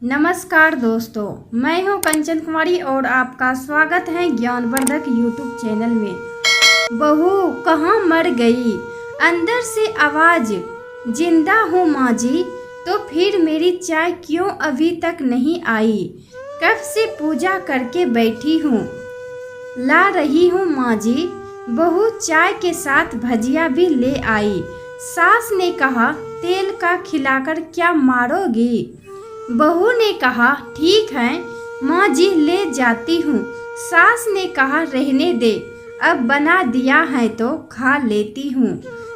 नमस्कार दोस्तों, मैं हूं कंचन कुमारी और आपका स्वागत है ज्ञानवर्धक यूट्यूब चैनल में। बहू कहाँ मर गई? अंदर से आवाज, जिंदा हूँ माँ जी। तो फिर मेरी चाय क्यों अभी तक नहीं आई? कब से पूजा करके बैठी हूँ, ला रही हूँ माँ जी। बहू चाय के साथ भजिया भी ले आई। सास ने कहा, तेल का खिलाकर क्या मारोगी? बहू ने कहा, ठीक है माँ जी, ले जाती हूँ। सास ने कहा, रहने दे, अब बना दिया है तो खा लेती हूँ।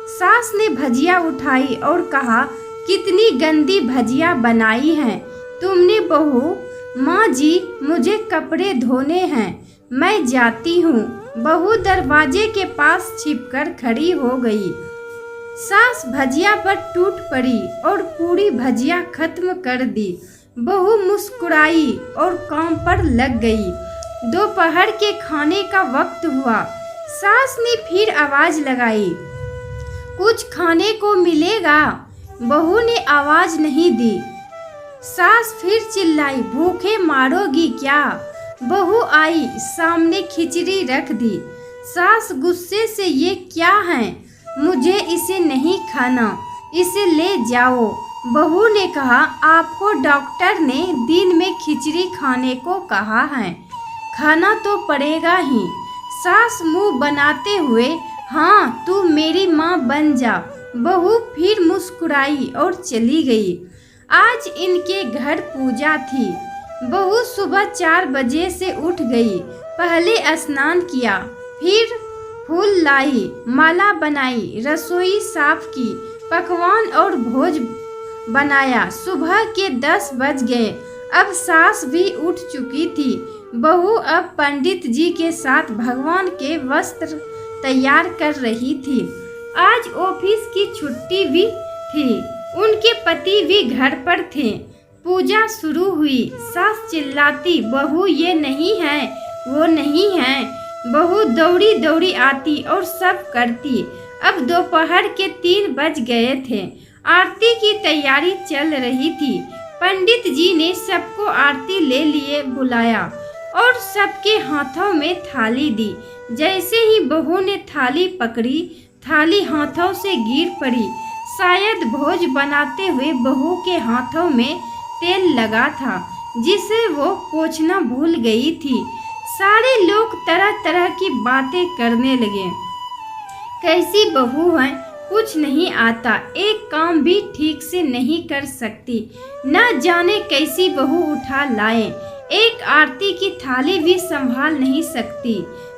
सास ने भजिया उठाई और कहा, कितनी गंदी भजिया बनाई है तुमने बहू। माँ जी, मुझे कपड़े धोने हैं, मैं जाती हूँ। बहू दरवाजे के पास छिपकर खड़ी हो गई। सास भजिया पर टूट पड़ी और पूरी भजिया खत्म कर दी। बहू मुस्कुराई और काम पर लग गई। दोपहर के खाने का वक्त हुआ। सास ने फिर आवाज लगाई, कुछ खाने को मिलेगा? बहू ने आवाज नहीं दी। सास फिर चिल्लाई, भूखे मारोगी क्या? बहू आई, सामने खिचड़ी रख दी। सास गुस्से से, ये क्या है? मुझे इसे नहीं खाना, इसे ले जाओ। बहू ने कहा, आपको डॉक्टर ने दिन में खिचड़ी खाने को कहा है, खाना तो पड़ेगा ही। सास मुंह बनाते हुए, हाँ तू मेरी माँ बन जा। बहू फिर मुस्कुराई और चली गई। आज इनके घर पूजा थी। बहू सुबह 4 बजे से उठ गई। पहले स्नान किया, फिर फूल लाई, माला बनाई, रसोई साफ की, पकवान और भोज बनाया। सुबह के 10 बज गए। अब सास भी उठ चुकी थी। बहू अब पंडित जी के साथ भगवान के वस्त्र तैयार कर रही थी। आज ऑफिस की छुट्टी भी थी। उनके पति भी घर पर थे। पूजा शुरू हुई। सास चिल्लाती, बहू ये नहीं है, वो नहीं है। बहू दौड़ी दौड़ी आती और सब करती। अब दोपहर के 3 बज गए थे। आरती की तैयारी चल रही थी। पंडित जी ने सबको आरती ले लिए बुलाया और सबके हाथों में थाली दी। जैसे ही बहू ने थाली पकड़ी, थाली हाथों से गिर पड़ी। शायद भोज बनाते हुए बहू के हाथों में तेल लगा था, जिसे वो पोंछना भूल गई थी। सारे लोग तरह तरह की बातें करने लगे। कैसी बहू है, कुछ नहीं आता, एक काम भी ठीक से नहीं कर सकती, न जाने कैसी बहू उठा लाए, एक आरती की थाली भी संभाल नहीं सकती।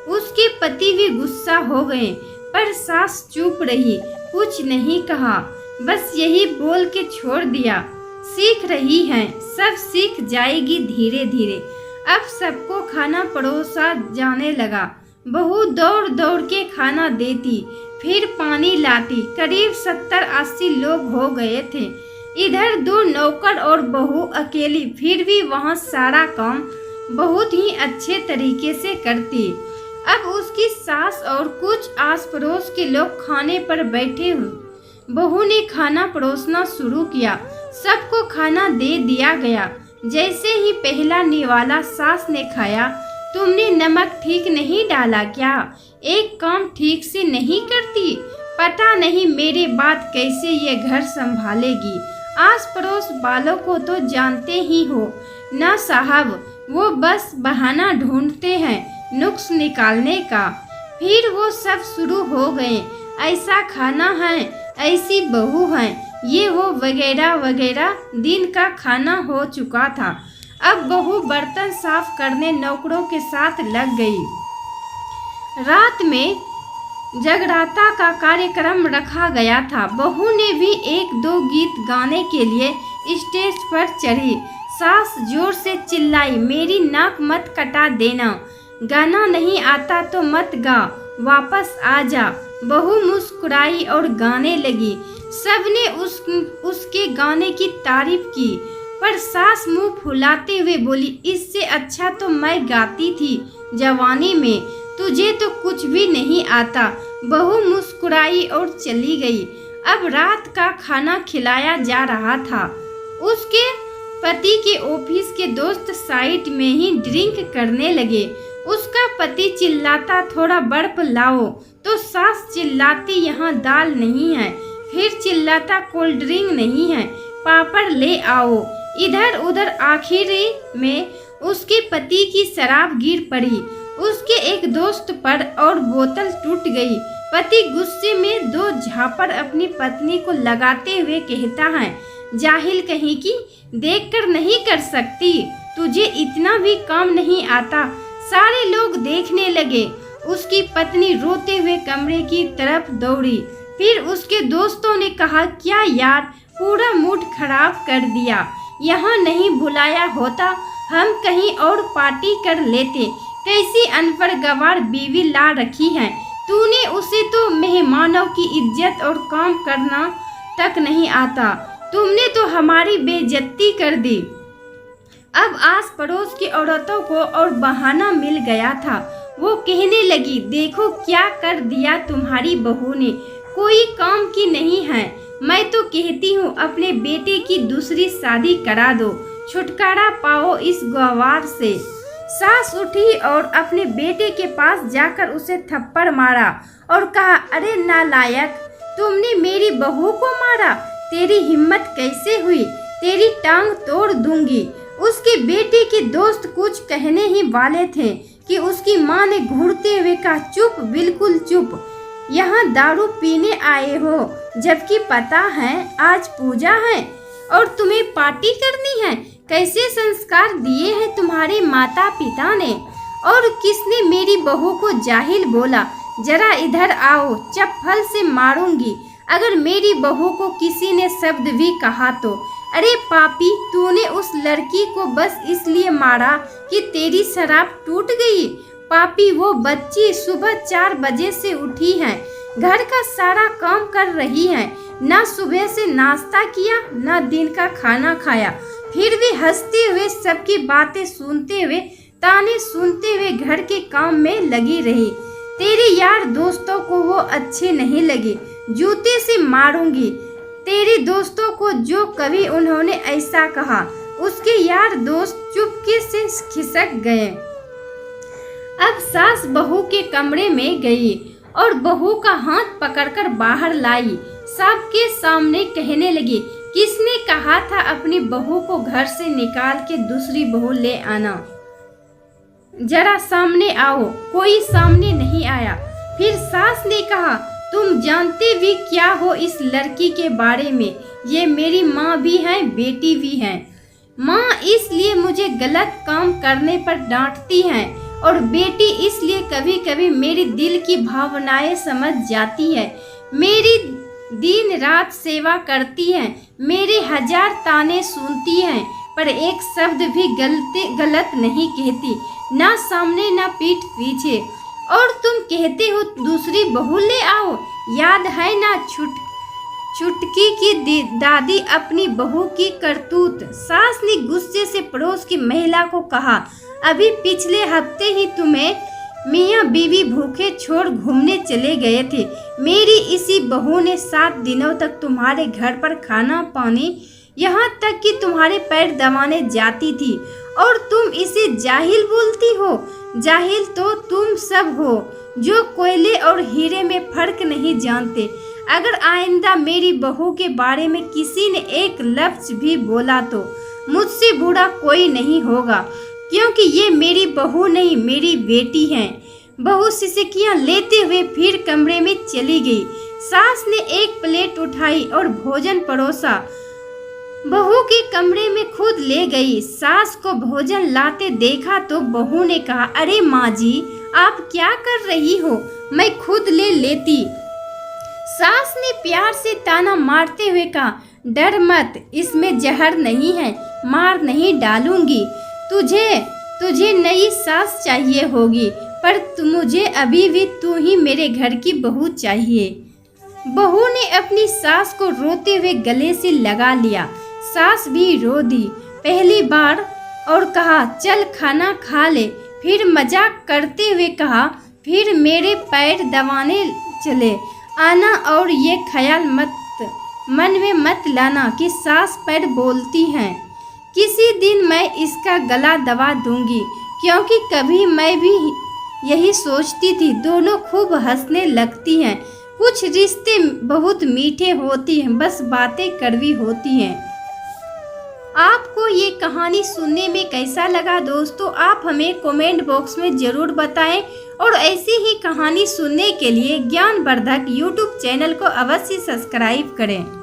उसके पति भी गुस्सा हो गए, पर सास चुप रही, कुछ नहीं कहा, बस यही बोल के छोड़ दिया, सीख रही है, सब सीख जाएगी धीरे धीरे। अब सबको खाना परोसा जाने लगा। बहू दौड़ दौड़ के खाना देती, फिर पानी लाती। करीब 70-80 लोग हो गए थे। इधर 2 नौकर और बहू अकेली, फिर भी वहाँ सारा काम बहुत ही अच्छे तरीके से करती। अब उसकी सास और कुछ आस पड़ोस के लोग खाने पर बैठे हुए। बहू ने खाना परोसना शुरू किया। सबको खाना दे दिया गया। जैसे ही पहला निवाला सास ने खाया, तुमने नमक ठीक नहीं डाला क्या? एक काम ठीक से नहीं करती? पता नहीं मेरे बात कैसे ये घर संभालेगी। आस पड़ोस वालों को तो जानते ही हो ना साहब, वो बस बहाना ढूंढते हैं नुक्स निकालने का। फिर वो सब शुरू हो गए, ऐसा खाना है, ऐसी बहू है, ये वो वगैरह वगैरह। दिन का खाना हो चुका था। अब बहू बर्तन साफ करने नौकरों के साथ लग गई। रात में जगराता का कार्यक्रम रखा गया था। बहू ने भी 1-2 गीत गाने के लिए स्टेज पर चढ़ी। सास जोर से चिल्लाई, मेरी नाक मत कटा देना, गाना नहीं आता तो मत गा, वापस आ जा। बहू मुस्कुराई और गाने लगी। सबने उसके गाने की तारीफ की, पर सास मुंह फुलाते हुए बोली, इससे अच्छा तो मैं गाती थी जवानी में, तुझे तो कुछ भी नहीं आता। बहू मुस्कुराई और चली गई। अब रात का खाना खिलाया जा रहा था। उसके पति के ऑफिस के दोस्त साइड में ही ड्रिंक करने लगे। उसका पति चिल्लाता थोड़ा बर्फ लाओ, तो सास चिल्लाती यहाँ दाल नहीं है, फिर चिल्लाता कोल्ड ड्रिंक नहीं है, पापड़ ले आओ। इधर उधर आखिर में उसके पति की शराब गिर पड़ी उसके एक दोस्त पर और बोतल टूट गई। पति गुस्से में 2 झापड़ अपनी पत्नी को लगाते हुए कहता है, जाहिल कहीं की, देखकर नहीं कर सकती, तुझे इतना भी काम नहीं आता। सारे लोग देखने लगे। उसकी पत्नी रोते हुए कमरे की तरफ दौड़ी। फिर उसके दोस्तों ने कहा, क्या यार, पूरा मूड खराब कर दिया, यहाँ नहीं बुलाया होता, हम कहीं और पार्टी कर लेते। कैसी अनपढ़ गवार बीवी ला रखी है तूने, उसे तो मेहमानों की इज्जत और काम करना तक नहीं आता, तुमने तो हमारी बेइज्जती कर दी। अब आस पड़ोस की औरतों को और बहाना मिल गया था। वो कहने लगी, देखो क्या कर दिया तुम्हारी बहू ने, कोई काम की नहीं है। मैं तो कहती हूँ अपने बेटे की दूसरी शादी करा दो, छुटकारा पाओ इस गवार से। सास उठी और अपने बेटे के पास जाकर उसे थप्पड़ मारा और कहा, अरे नालायक, तुमने मेरी बहू को मारा, तेरी हिम्मत कैसे हुई, तेरी टांग तोड़ दूंगी। उसके बेटे के दोस्त कुछ कहने ही वाले थे कि उसकी माँ ने घूरते हुए कहा, चुप, बिल्कुल चुप, यहाँ दारू पीने आए हो, जबकि पता है आज पूजा है और तुम्हें पार्टी करनी है। कैसे संस्कार दिए हैं तुम्हारे माता पिता ने, और किसने मेरी बहू को जाहिल बोला। जरा इधर आओ, चप्पल से मारूंगी अगर मेरी बहू को किसी ने शब्द भी कहा तो। अरे पापी, तूने उस लड़की को बस इसलिए मारा कि तेरी शराब टूट गई। पापी, वो बच्ची सुबह 4 बजे से उठी है, घर का सारा काम कर रही है, ना सुबह से नाश्ता किया ना दिन का खाना खाया, फिर भी हंसते हुए सबकी बातें सुनते हुए, ताने सुनते हुए घर के काम में लगी रही। तेरे यार दोस्तों को वो अच्छे नहीं लगे, जूते से मारूंगी। तेरे दोस्तों को जो कभी उन्होंने ऐसा कहा, उसके यार दोस्त चुपके से खिसक गए। अब सास बहू के कमरे में गई और बहू का हाथ पकड़कर बाहर लाई। सबके सामने कहने लगी, किसने कहा था अपनी बहू को घर से निकाल के दूसरी बहू ले आना, जरा सामने आओ। कोई सामने नहीं आया। फिर सास ने कहा, तुम जानते भी क्या हो इस लड़की के बारे में, ये मेरी माँ भी है, बेटी भी है। माँ इसलिए मुझे गलत काम करने पर डांटती है और बेटी इसलिए कभी कभी मेरी दिल की भावनाएं समझ जाती है। मेरी दिन रात सेवा करती है, मेरे 1000 ताने सुनती है, पर एक शब्द भी गलत नहीं कहती, ना सामने ना पीठ पीछे। और तुम कहते हो दूसरी बहू ले आओ। याद है ना छुटकी की दादी अपनी बहू की करतूत। सास ने गुस्से से पड़ोस की महिला को कहा, अभी पिछले हफ्ते ही तुम्हें मियाँ बीवी भूखे छोड़ घूमने चले गए थे। मेरी इसी बहू ने 7 दिनों तक तुम्हारे घर पर खाना पानी, यहाँ तक कि तुम्हारे पैर दबाने जाती थी, और तुम इसे जाहिल बोलती हो। जाहिल तो तुम सब हो जो कोयले और हीरे में फर्क नहीं जानते। अगर आइंदा मेरी बहू के बारे में किसी ने एक लफ्ज भी बोला तो मुझसे बुरा कोई नहीं होगा, क्योंकि ये मेरी बहू नहीं, मेरी बेटी है। बहू सिसकियां लेते हुए फिर कमरे में चली गई। सास ने एक प्लेट उठाई और भोजन परोसा, बहू के कमरे में खुद ले गई। सास को भोजन लाते देखा तो बहू ने कहा, अरे माँ जी, आप क्या कर रही हो, मैं खुद ले लेती। सास ने प्यार से ताना मारते हुए कहा, डर मत, इसमें जहर नहीं है, मार नहीं डालूंगी। तुझे नई सास चाहिए होगी, पर मुझे अभी भी तू ही मेरे घर की बहू चाहिए। बहू ने अपनी सास को रोते हुए गले से लगा लिया। सास भी रो दी पहली बार और कहा, चल खाना खा ले। फिर मजाक करते हुए कहा, फिर मेरे पैर दबाने चले आना, और ये ख्याल मन में मत लाना कि सास पैर बोलती हैं। किसी दिन मैं इसका गला दबा दूंगी, क्योंकि कभी मैं भी यही सोचती थी। दोनों खूब हंसने लगती हैं। कुछ रिश्ते बहुत मीठे होती हैं, बस बातें कड़वी होती हैं। आपको ये कहानी सुनने में कैसा लगा दोस्तों, आप हमें कमेंट बॉक्स में ज़रूर बताएं। और ऐसी ही कहानी सुनने के लिए ज्ञानवर्धक यूट्यूब चैनल को अवश्य सब्सक्राइब करें।